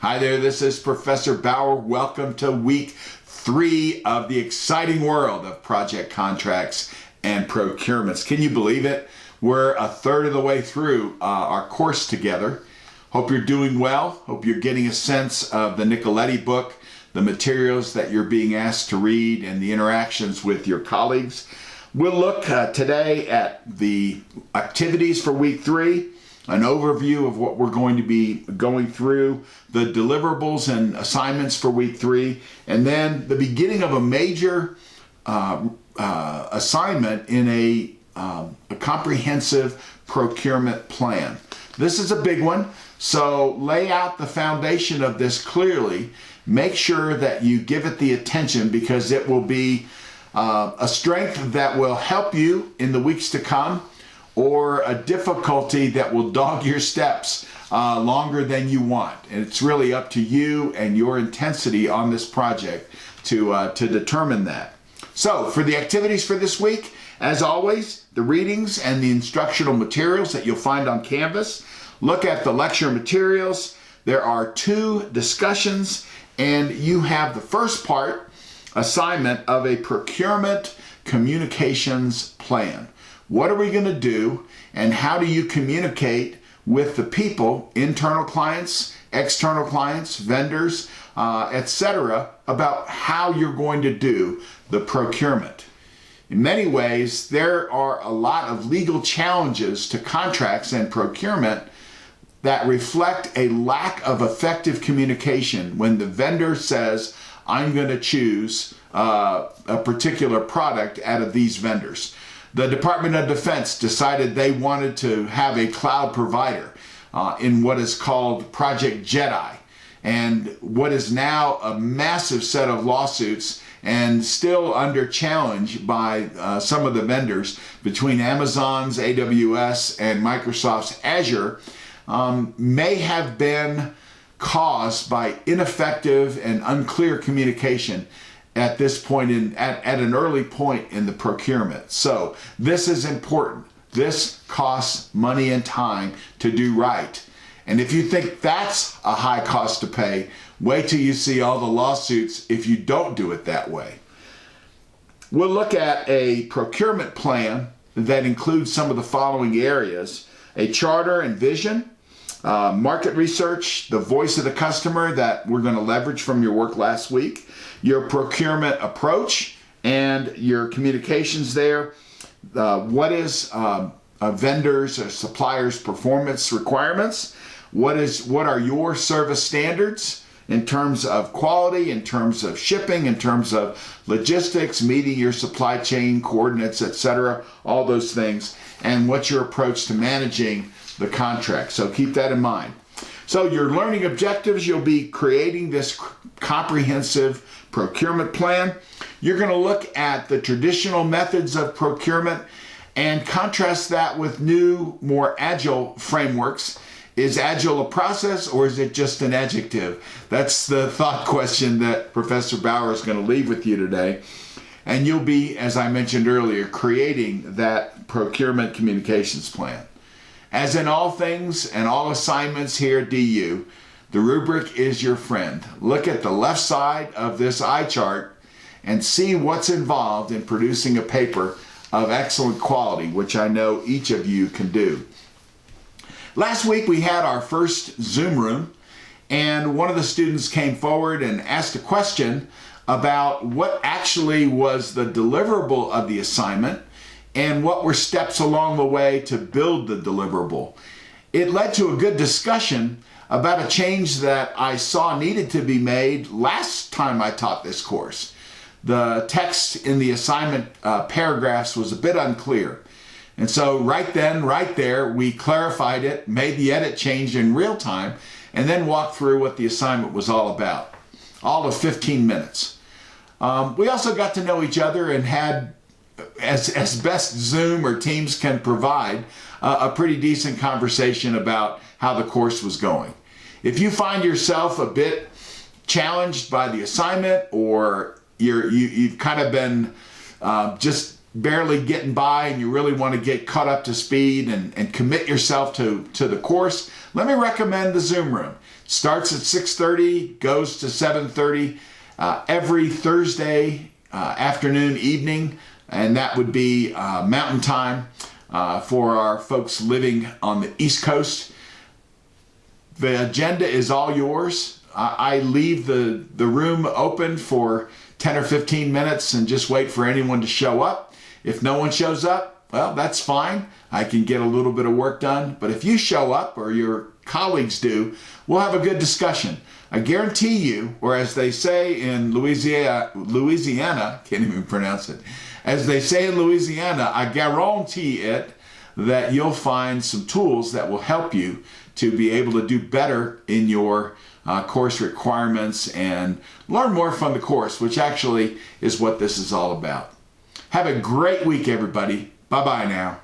Hi there, this is Professor Bauer. Welcome to week 3 of the exciting world of project contracts and procurements. Can you believe it? We're a third of the way through our course together. Hope you're doing well. Hope you're getting a sense of the Nicoletti book, the materials that you're being asked to read, and the interactions with your colleagues. We'll look today at the activities for week 3, an overview of what we're going to be going through, the deliverables and assignments for week 3, and then the beginning of a major assignment in a comprehensive procurement plan. This is a big one, so lay out the foundation of this clearly. Make sure that you give it the attention, because it will be a strength that will help you in the weeks to come, or a difficulty that will dog your steps longer than you want. And it's really up to you and your intensity on this project to determine that. So for the activities for this week, as always, the readings and the instructional materials that you'll find on Canvas. Look at the lecture materials. There are 2 discussions, and you have the first part, assignment of a procurement communications plan. What are we going to do, and how do you communicate with the people, internal clients, external clients, vendors, etc., about how you're going to do the procurement? In many ways, there are a lot of legal challenges to contracts and procurement that reflect a lack of effective communication when the vendor says, I'm going to choose a particular product out of these vendors. The Department of Defense decided they wanted to have a cloud provider in what is called Project Jedi, and what is now a massive set of lawsuits and still under challenge by some of the vendors between Amazon's AWS and Microsoft's Azure, may have been caused by ineffective and unclear communication at this point at an early point in the procurement. So this is important. This costs money and time to do right. And if you think that's a high cost to pay, wait till you see all the lawsuits if you don't do it that way. We'll look at a procurement plan that includes some of the following areas: a charter and vision, market research, the voice of the customer that we're going to leverage from your work last week, your procurement approach and your communications there, what is vendors or suppliers' performance requirements, what are your service standards in terms of quality, in terms of shipping, in terms of logistics, meeting your supply chain coordinates, etc., all those things, and what's your approach to managing the contract. So keep that in mind. So your learning objectives, you'll be creating this comprehensive procurement plan. You're going to look at the traditional methods of procurement and contrast that with new, more agile frameworks. Is agile a process, or is it just an adjective? That's the thought question that Professor Bauer is going to leave with you today. And you'll be, as I mentioned earlier, creating that procurement communications plan. As in all things and all assignments here at DU, the rubric is your friend. Look at the left side of this eye chart and see what's involved in producing a paper of excellent quality, which I know each of you can do. Last week we had our first Zoom room, and one of the students came forward and asked a question about what actually was the deliverable of the assignment and what were steps along the way to build the deliverable. It led to a good discussion about a change that I saw needed to be made last time I taught this course. The text in the assignment paragraphs was a bit unclear. And so right then, right there, we clarified it, made the edit change in real time, and then walked through what the assignment was all about. All of 15 minutes. We also got to know each other and had, as best Zoom or Teams can provide, a pretty decent conversation about how the course was going. If you find yourself a bit challenged by the assignment, or you've kind of been just barely getting by and you really want to get caught up to speed and commit yourself to the course, let me recommend the Zoom room. It starts at 6:30, goes to 7:30 every Thursday afternoon, evening, and that would be Mountain Time for our folks living on the East Coast. The agenda is all yours. I leave the room open for 10 or 15 minutes and just wait for anyone to show up. If no one shows up, well, that's fine. I can get a little bit of work done. But if you show up or your colleagues do, we'll have a good discussion. I guarantee you, or as they say in Louisiana, can't even pronounce it, as they say in Louisiana, I guarantee it that you'll find some tools that will help you to be able to do better in your course requirements and learn more from the course, which actually is what this is all about. Have a great week, everybody. Bye-bye now.